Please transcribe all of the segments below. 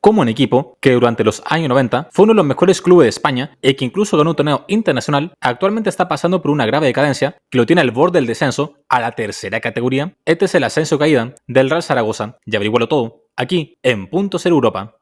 como un equipo que durante los años 90 fue uno de los mejores clubes de España y que incluso ganó un torneo internacional, actualmente está pasando por una grave decadencia que lo tiene al borde del descenso a la tercera categoría. Este es el ascenso caída del Real Zaragoza. Y averígualo todo aquí en Punto Cero Europa.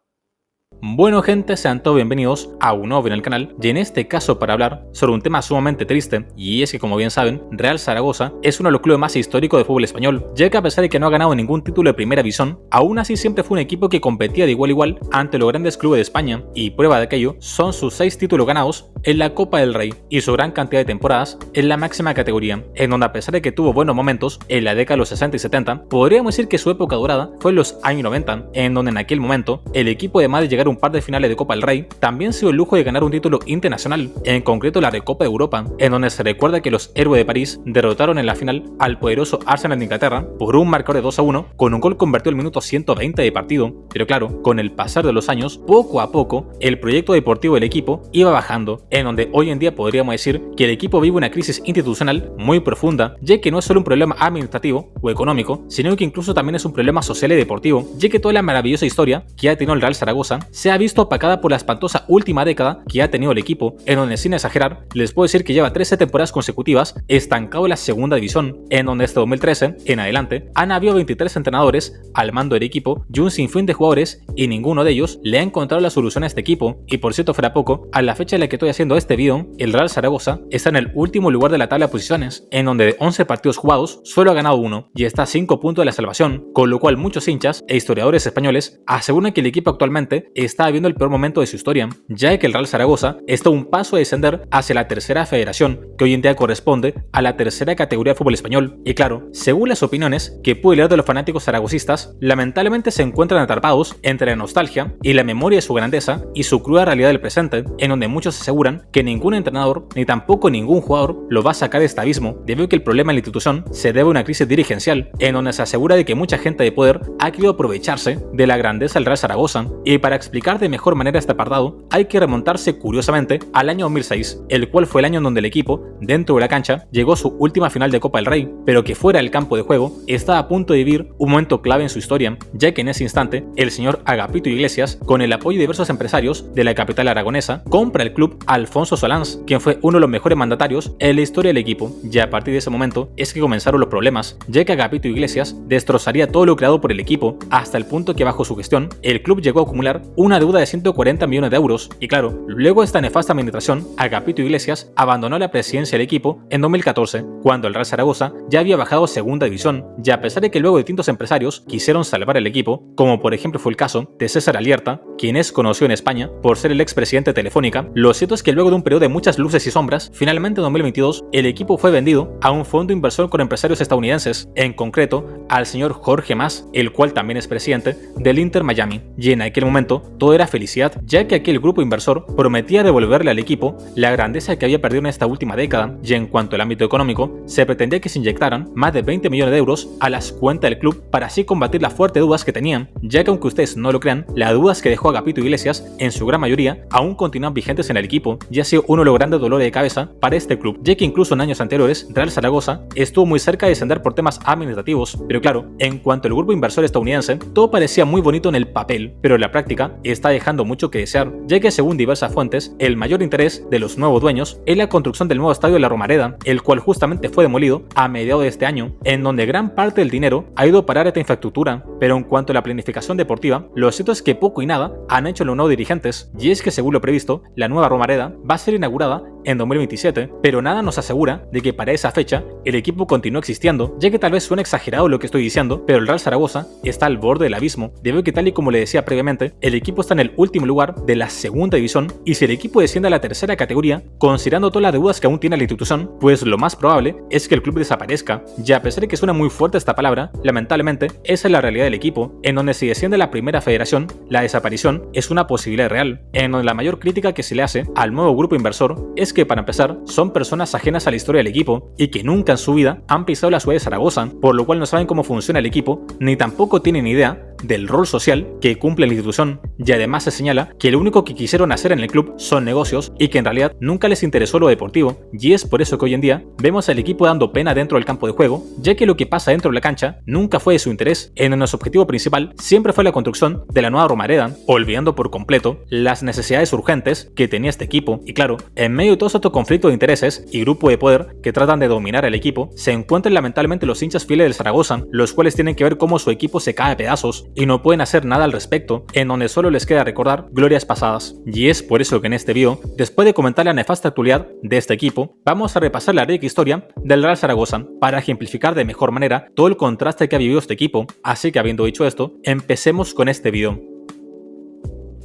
Bueno gente, sean todos bienvenidos a un nuevo video en el canal y en este caso para hablar sobre un tema sumamente triste, y es que como bien saben, Real Zaragoza es uno de los clubes más históricos de fútbol español, ya que a pesar de que no ha ganado ningún título de primera división, aún así siempre fue un equipo que competía de igual a igual ante los grandes clubes de España, y prueba de aquello son sus 6 títulos ganados en la Copa del Rey y su gran cantidad de temporadas en la máxima categoría, en donde a pesar de que tuvo buenos momentos en la década de los 60 y 70, podríamos decir que su época dorada fue en los años 90, en donde en aquel momento el equipo además de llegar a un par de finales de Copa del Rey, también se dio el lujo de ganar un título internacional, en concreto la Recopa de Europa, en donde se recuerda que los héroes de París derrotaron en la final al poderoso Arsenal de Inglaterra por un marcador de 2-1 con un gol convertido al minuto 120 de partido. Pero claro, con el pasar de los años, poco a poco, el proyecto deportivo del equipo iba bajando, en donde hoy en día podríamos decir que el equipo vive una crisis institucional muy profunda, ya que no es solo un problema administrativo o económico, sino que incluso también es un problema social y deportivo, ya que toda la maravillosa historia que ha tenido el Real Zaragoza se ha visto opacada por la espantosa última década que ha tenido el equipo, en donde sin exagerar les puedo decir que lleva 13 temporadas consecutivas estancado en la segunda división, en donde desde 2013 en adelante han habido 23 entrenadores al mando del equipo y un sinfín de jugadores, y ninguno de ellos le ha encontrado la solución a este equipo. Y por cierto, fuera poco, a la fecha en la que estoy haciendo este vídeo, el Real Zaragoza está en el último lugar de la tabla de posiciones, en donde de 11 partidos jugados solo ha ganado uno y está a 5 puntos de la salvación, con lo cual muchos hinchas e historiadores españoles aseguran que el equipo actualmente está viviendo el peor momento de su historia, ya que el Real Zaragoza está a un paso de descender hacia la tercera federación, que hoy en día corresponde a la tercera categoría de fútbol español. Y claro, según las opiniones que pude leer de los fanáticos zaragocistas, lamentablemente se encuentran atrapados entre la nostalgia y la memoria de su grandeza y su cruda realidad del presente, en donde muchos aseguran que ningún entrenador ni tampoco ningún jugador lo va a sacar de este abismo, debido a que el problema en la institución se debe a una crisis dirigencial, en donde se asegura de que mucha gente de poder ha querido aprovecharse de la grandeza del Real Zaragoza. Y para explicar de mejor manera este apartado, hay que remontarse curiosamente al año 2006, el cual fue el año en donde el equipo, dentro de la cancha, llegó a su última final de Copa del Rey, pero que fuera del campo de juego estaba a punto de vivir un momento clave en su historia, ya que en ese instante el señor Agapito Iglesias, con el apoyo de diversos empresarios de la capital aragonesa, compra el club a Alfonso Solans, quien fue uno de los mejores mandatarios en la historia del equipo, y a partir de ese momento es que comenzaron los problemas, ya que Agapito Iglesias destrozaría todo lo creado por el equipo, hasta el punto que bajo su gestión el club llegó a acumular una deuda de 140 millones de euros. Y claro, luego de esta nefasta administración, Agapito Iglesias abandonó la presidencia del equipo en 2014, cuando el Real Zaragoza ya había bajado a segunda división, y a pesar de que luego distintos empresarios quisieron salvar el equipo, como por ejemplo fue el caso de César Alierta, quien es conocido en España por ser el expresidente de Telefónica, lo cierto es que luego de un periodo de muchas luces y sombras, finalmente en 2022 el equipo fue vendido a un fondo inversor con empresarios estadounidenses, en concreto al señor Jorge Mas, el cual también es presidente del Inter Miami, y en aquel momento todo era felicidad, ya que aquel grupo inversor prometía devolverle al equipo la grandeza que había perdido en esta última década, y en cuanto al ámbito económico, se pretendía que se inyectaran más de 20 millones de euros a las cuentas del club para así combatir las fuertes dudas que tenían, ya que aunque ustedes no lo crean, las dudas que dejó Agapito Iglesias, en su gran mayoría, aún continúan vigentes en el equipo, y ha sido uno de los grandes dolores de cabeza para este club, ya que incluso en años anteriores, Real Zaragoza estuvo muy cerca de descender por temas administrativos, pero claro, en cuanto al grupo inversor estadounidense, todo parecía muy bonito en el papel, pero en la práctica está dejando mucho que desear, ya que según diversas fuentes, el mayor interés de los nuevos dueños es la construcción del nuevo estadio de la Romareda, el cual justamente fue demolido a mediados de este año, en donde gran parte del dinero ha ido a parar a esta infraestructura. Pero en cuanto a la planificación deportiva, lo cierto es que poco y nada han hecho los nuevos dirigentes, y es que según lo previsto, la nueva Romareda va a ser inaugurada en 2027, pero nada nos asegura de que para esa fecha el equipo continúe existiendo, ya que tal vez suene exagerado lo que estoy diciendo, pero el Real Zaragoza está al borde del abismo, debido a que tal y como le decía previamente, el equipo está en el último lugar de la segunda división, y si el equipo desciende a la tercera categoría, considerando todas las deudas que aún tiene la institución, pues lo más probable es que el club desaparezca. Y a pesar de que suena muy fuerte esta palabra, lamentablemente esa es la realidad del equipo, en donde si desciende a la primera federación, la desaparición es una posibilidad real, en donde la mayor crítica que se le hace al nuevo grupo inversor es que para empezar son personas ajenas a la historia del equipo y que nunca en su vida han pisado la ciudad de Zaragoza, por lo cual no saben cómo funciona el equipo, ni tampoco tienen idea del rol social que cumple la institución, y además se señala que lo único que quisieron hacer en el club son negocios y que en realidad nunca les interesó lo deportivo, y es por eso que hoy en día vemos al equipo dando pena dentro del campo de juego, ya que lo que pasa dentro de la cancha nunca fue de su interés, en donde su objetivo principal siempre fue la construcción de la nueva Romareda, olvidando por completo las necesidades urgentes que tenía este equipo. Y claro, en medio de todo este conflicto de intereses y grupo de poder que tratan de dominar el equipo, se encuentran lamentablemente los hinchas fieles del Zaragoza, los cuales tienen que ver cómo su equipo se cae a pedazos y no pueden hacer nada al respecto, en donde solo les queda recordar glorias pasadas. Y es por eso que en este video, después de comentar la nefasta actualidad de este equipo, vamos a repasar la rica historia del Real Zaragoza para ejemplificar de mejor manera todo el contraste que ha vivido este equipo. Así que habiendo dicho esto, empecemos con este video.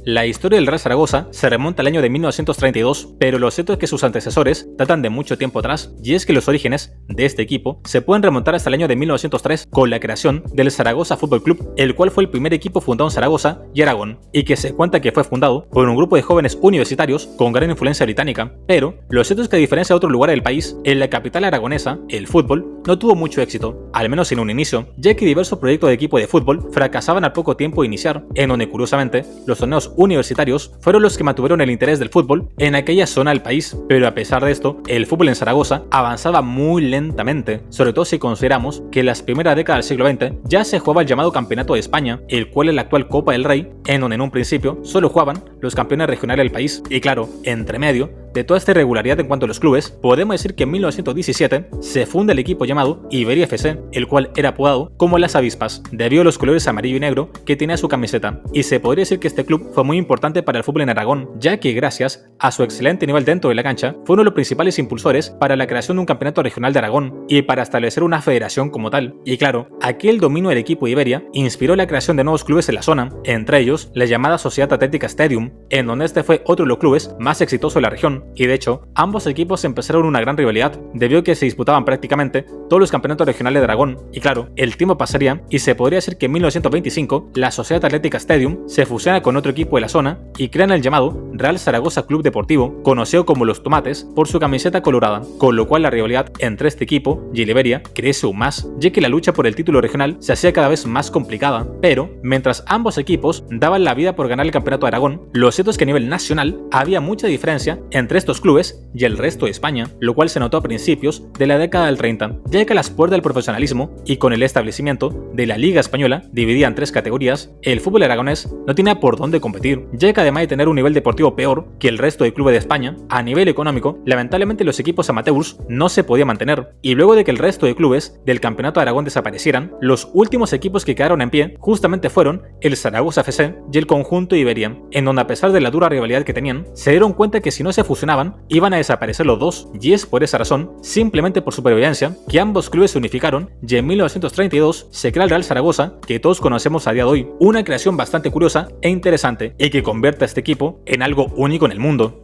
La historia del Real Zaragoza se remonta al año de 1932, pero lo cierto es que sus antecesores datan de mucho tiempo atrás, y es que los orígenes de este equipo se pueden remontar hasta el año de 1903 con la creación del Zaragoza Fútbol Club, el cual fue el primer equipo fundado en Zaragoza y Aragón, y que se cuenta que fue fundado por un grupo de jóvenes universitarios con gran influencia británica. Pero lo cierto es que a diferencia de otros lugares del país, en la capital aragonesa, el fútbol no tuvo mucho éxito, al menos en un inicio, ya que diversos proyectos de equipo de fútbol fracasaban al poco tiempo de iniciar, en donde curiosamente los torneos universitarios fueron los que mantuvieron el interés del fútbol en aquella zona del país. Pero a pesar de esto, el fútbol en Zaragoza avanzaba muy lentamente, sobre todo si consideramos que en las primeras décadas del siglo XX ya se jugaba el llamado Campeonato de España, el cual es la actual Copa del Rey, en donde en un principio solo jugaban los campeones regionales del país. Y claro, entre medio de toda esta irregularidad en cuanto a los clubes, podemos decir que en 1917 se funda el equipo llamado Iberia FC, el cual era apodado como las avispas, debido a los colores amarillo y negro que tenía su camiseta, y se podría decir que este club fue muy importante para el fútbol en Aragón, ya que gracias a su excelente nivel dentro de la cancha, fue uno de los principales impulsores para la creación de un campeonato regional de Aragón, y para establecer una federación como tal. Y claro, aquel dominio del equipo Iberia inspiró la creación de nuevos clubes en la zona, entre ellos la llamada Sociedad Atlética Stadium, en donde este fue otro de los clubes más exitosos de la región, y de hecho, ambos equipos empezaron una gran rivalidad, debido a que se disputaban prácticamente todos los campeonatos regionales de Aragón. Y claro, el tiempo pasaría y se podría decir que en 1925 la Sociedad Atlética Stadium se fusiona con otro equipo de la zona y crean el llamado Real Zaragoza Club Deportivo, conocido como los Tomates por su camiseta colorada, con lo cual la rivalidad entre este equipo y el Iberia crece aún más, ya que la lucha por el título regional se hacía cada vez más complicada. Pero mientras ambos equipos daban la vida por ganar el campeonato de Aragón, lo cierto es que a nivel nacional había mucha diferencia entre estos clubes y el resto de España, lo cual se notó a principios de la década del 30, ya que a las puertas del profesionalismo y con el establecimiento de la Liga Española, dividida en tres categorías, el fútbol aragonés no tenía por dónde competir, ya que además de tener un nivel deportivo peor que el resto de clubes de España, a nivel económico, lamentablemente los equipos amateurs no se podían mantener, y luego de que el resto de clubes del Campeonato de Aragón desaparecieran, los últimos equipos que quedaron en pie justamente fueron el Zaragoza FC y el conjunto Iberia, en donde a pesar de la dura rivalidad que tenían, se dieron cuenta que si no se fusionaban, iban a desaparecer los dos, y es por esa razón, simplemente por supervivencia, que ambos clubes se unificaron, y en 1932 se crea el Real Zaragoza, que todos conocemos a día de hoy, una creación bastante curiosa e interesante, y que convierte a este equipo en algo único en el mundo.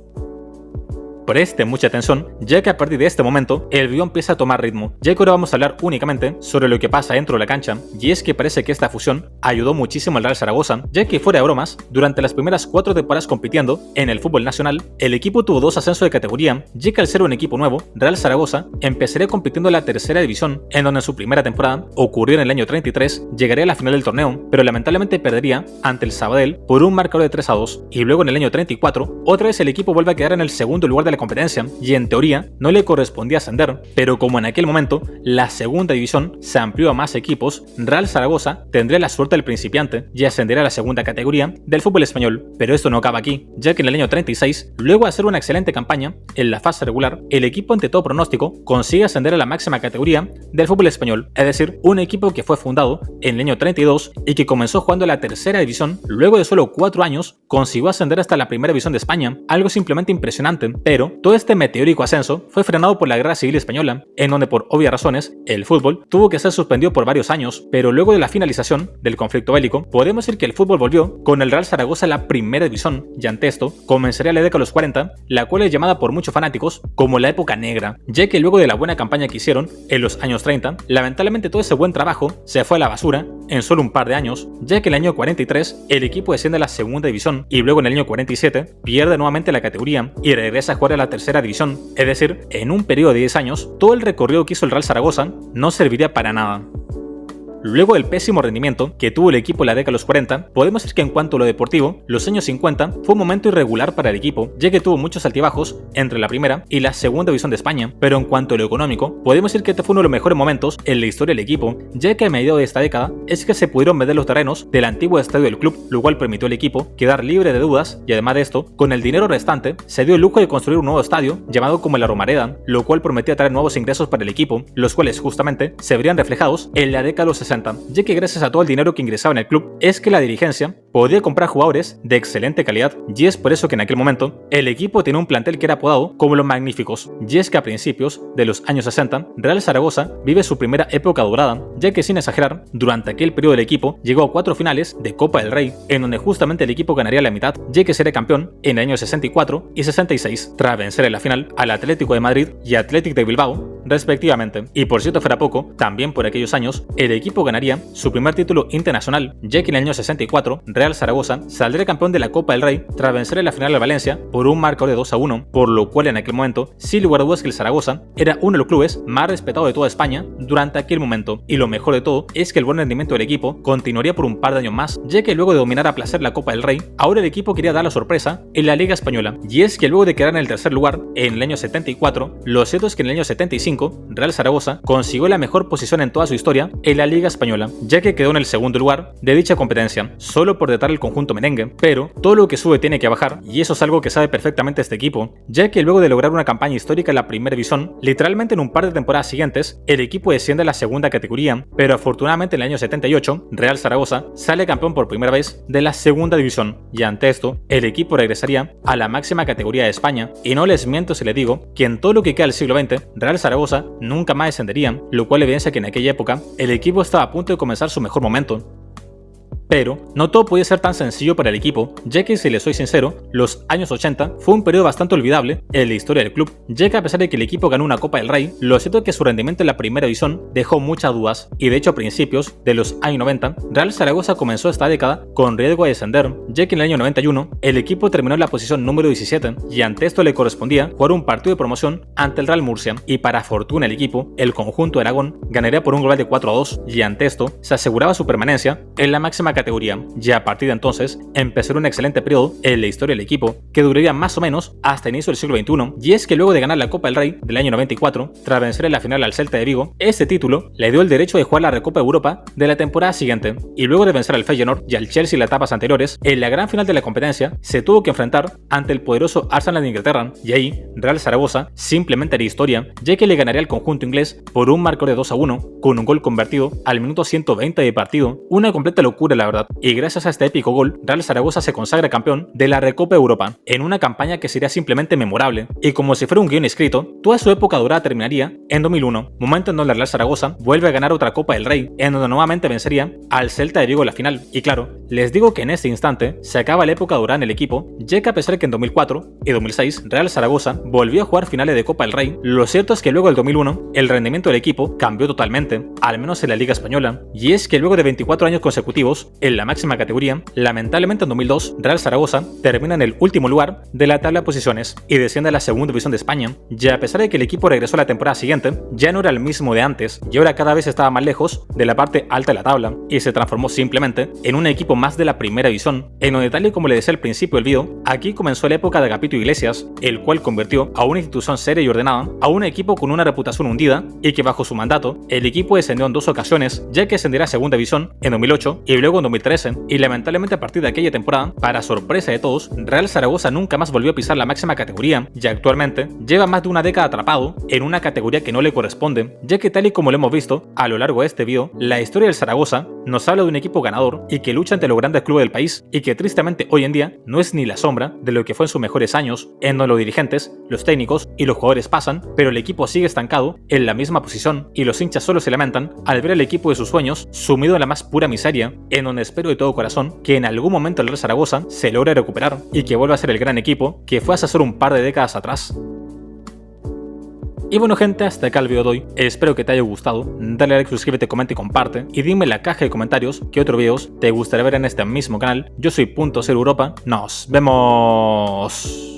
Preste mucha atención, ya que a partir de este momento el video empieza a tomar ritmo, ya que ahora vamos a hablar únicamente sobre lo que pasa dentro de la cancha, y es que parece que esta fusión ayudó muchísimo al Real Zaragoza, ya que fuera de bromas, durante las primeras 4 temporadas compitiendo en el fútbol nacional, el equipo tuvo 2 ascensos de categoría, ya que al ser un equipo nuevo, Real Zaragoza empezaría compitiendo en la tercera división, en donde en su primera temporada, ocurrió en el año 33, llegaría a la final del torneo, pero lamentablemente perdería ante el Sabadell por un marcador de 3-2, y luego en el año 34, otra vez el equipo vuelve a quedar en el segundo lugar de la competencia, y en teoría no le correspondía ascender, pero como en aquel momento la segunda división se amplió a más equipos, Real Zaragoza tendría la suerte del principiante y ascendería a la segunda categoría del fútbol español. Pero esto no acaba aquí, ya que en el año 36, luego de hacer una excelente campaña en la fase regular, el equipo ante todo pronóstico consigue ascender a la máxima categoría del fútbol español, es decir, un equipo que fue fundado en el año 32 y que comenzó jugando en la tercera división, luego de solo 4 años consiguió ascender hasta la primera división de España, algo simplemente impresionante. Pero todo este meteórico ascenso fue frenado por la Guerra Civil Española, en donde por obvias razones el fútbol tuvo que ser suspendido por varios años, pero luego de la finalización del conflicto bélico, podemos decir que el fútbol volvió con el Real Zaragoza a la primera división, y ante esto comenzaría la década de los 40, la cual es llamada por muchos fanáticos como la época negra, ya que luego de la buena campaña que hicieron en los años 30, lamentablemente todo ese buen trabajo se fue a la basura en solo un par de años, ya que en el año 43 el equipo desciende a la segunda división y luego en el año 47 pierde nuevamente la categoría y regresa a jugar a la tercera división, es decir, en un periodo de 10 años, todo el recorrido que hizo el Real Zaragoza no serviría para nada. Luego del pésimo rendimiento que tuvo el equipo en la década de los 40, podemos decir que en cuanto a lo deportivo, los años 50 fue un momento irregular para el equipo, ya que tuvo muchos altibajos entre la primera y la segunda división de España, pero en cuanto a lo económico, podemos decir que este fue uno de los mejores momentos en la historia del equipo, ya que a mediados de esta década es que se pudieron vender los terrenos del antiguo estadio del club, lo cual permitió al equipo quedar libre de deudas y además de esto, con el dinero restante, se dio el lujo de construir un nuevo estadio llamado como la Romareda, lo cual prometía traer nuevos ingresos para el equipo, los cuales justamente se verían reflejados en la década de los 60, ya que gracias a todo el dinero que ingresaba en el club es que la dirigencia podía comprar jugadores de excelente calidad, y es por eso que en aquel momento el equipo tenía un plantel que era apodado como los Magníficos, y es que a principios de los años 60 Real Zaragoza vive su primera época dorada, ya que sin exagerar, durante aquel periodo el equipo llegó a 4 finales de Copa del Rey, en donde justamente el equipo ganaría la mitad, ya que sería campeón en el año 64 y 66, tras vencer en la final al Atlético de Madrid y Athletic de Bilbao, respectivamente. Y por cierto fuera poco, también por aquellos años, el equipo ganaría su primer título internacional, ya que en el año 64 Real Zaragoza saldría campeón de la Copa del Rey tras vencer en la final al Valencia por un marcador de 2-1, por lo cual en aquel momento, sin lugar a dudas que el Zaragoza era uno de los clubes más respetados de toda España durante aquel momento, y lo mejor de todo es que el buen rendimiento del equipo continuaría por un par de años más, ya que luego de dominar a placer la Copa del Rey, ahora el equipo quería dar la sorpresa en la Liga Española, y es que luego de quedar en el tercer lugar en el año 74, lo cierto es que en el año 75 Real Zaragoza consiguió la mejor posición en toda su historia en la Liga Española, ya que quedó en el segundo lugar de dicha competencia, solo por detrás del conjunto merengue, pero todo lo que sube tiene que bajar, y eso es algo que sabe perfectamente este equipo, ya que luego de lograr una campaña histórica en la primera división, literalmente en un par de temporadas siguientes, el equipo desciende a la segunda categoría, pero afortunadamente en el año 78, Real Zaragoza sale campeón por primera vez de la segunda división, y ante esto, el equipo regresaría a la máxima categoría de España, y no les miento si les digo que en todo lo que queda del siglo XX, Real Zaragoza nunca más descendería, lo cual evidencia que en aquella época, el equipo estaba a punto de comenzar su mejor momento. Pero no todo podía ser tan sencillo para el equipo, ya que si les soy sincero, los años 80 fue un periodo bastante olvidable en la historia del club, ya que a pesar de que el equipo ganó una Copa del Rey, lo cierto es que su rendimiento en la primera división dejó muchas dudas, y de hecho a principios de los años 90, Real Zaragoza comenzó esta década con riesgo de descender, ya que en el año 91 el equipo terminó en la posición número 17, y ante esto le correspondía jugar un partido de promoción ante el Real Murcia, y para fortuna del equipo, el conjunto de Aragón ganaría por un global de 4-2, y ante esto se aseguraba su permanencia en la máxima categoría, y a partir de entonces empezó un excelente periodo en la historia del equipo que duraría más o menos hasta el inicio del siglo XXI, y es que luego de ganar la Copa del Rey del año 94 tras vencer en la final al Celta de Vigo, este título le dio el derecho de jugar la Recopa de Europa de la temporada siguiente, y luego de vencer al Feyenoord y al Chelsea en las etapas anteriores, en la gran final de la competencia se tuvo que enfrentar ante el poderoso Arsenal de Inglaterra, y ahí Real Zaragoza simplemente haría historia, ya que le ganaría al conjunto inglés por un marcador de 2-1 con un gol convertido al minuto 120 de partido, una completa locura la verdad, y gracias a este épico gol, Real Zaragoza se consagra campeón de la Recopa Europa, en una campaña que sería simplemente memorable, y como si fuera un guión escrito, toda su época dorada terminaría en 2001, momento en donde Real Zaragoza vuelve a ganar otra Copa del Rey, en donde nuevamente vencería al Celta de Vigo en la final, y claro, les digo que en este instante se acaba la época dorada en el equipo, ya que a pesar de que en 2004 y 2006 Real Zaragoza volvió a jugar finales de Copa del Rey, lo cierto es que luego del 2001 el rendimiento del equipo cambió totalmente, al menos en la Liga Española, y es que luego de 24 años consecutivos en la máxima categoría, lamentablemente en 2002 Real Zaragoza termina en el último lugar de la tabla de posiciones y desciende a la segunda división de España, y a pesar de que el equipo regresó la temporada siguiente, ya no era el mismo de antes, y ahora cada vez estaba más lejos de la parte alta de la tabla, y se transformó simplemente en un equipo más de la primera división, en donde tal y como le decía al principio del vídeo, aquí comenzó la época de Agapito Iglesias, el cual convirtió a una institución seria y ordenada a un equipo con una reputación hundida, y que bajo su mandato, el equipo descendió en 2 ocasiones, ya que ascendiera a segunda división en 2008 y luego en 2013, y lamentablemente a partir de aquella temporada, para sorpresa de todos, Real Zaragoza nunca más volvió a pisar la máxima categoría, y actualmente lleva más de una década atrapado en una categoría que no le corresponde, ya que tal y como lo hemos visto a lo largo de este vídeo, la historia del Zaragoza nos habla de un equipo ganador y que lucha ante los grandes clubes del país, y que tristemente hoy en día no es ni la sombra de lo que fue en sus mejores años, en donde los dirigentes, los técnicos y los jugadores pasan, pero el equipo sigue estancado en la misma posición, y los hinchas solo se lamentan al ver al equipo de sus sueños sumido en la más pura miseria, en donde espero de todo corazón que en algún momento el Real Zaragoza se logre recuperar y que vuelva a ser el gran equipo que fue hace solo un par de décadas atrás. Y bueno gente, hasta acá el video de hoy, espero que te haya gustado, dale like, suscríbete, comenta y comparte, y dime en la caja de comentarios qué otros videos te gustaría ver en este mismo canal. Yo soy .0 Europa, nos vemos.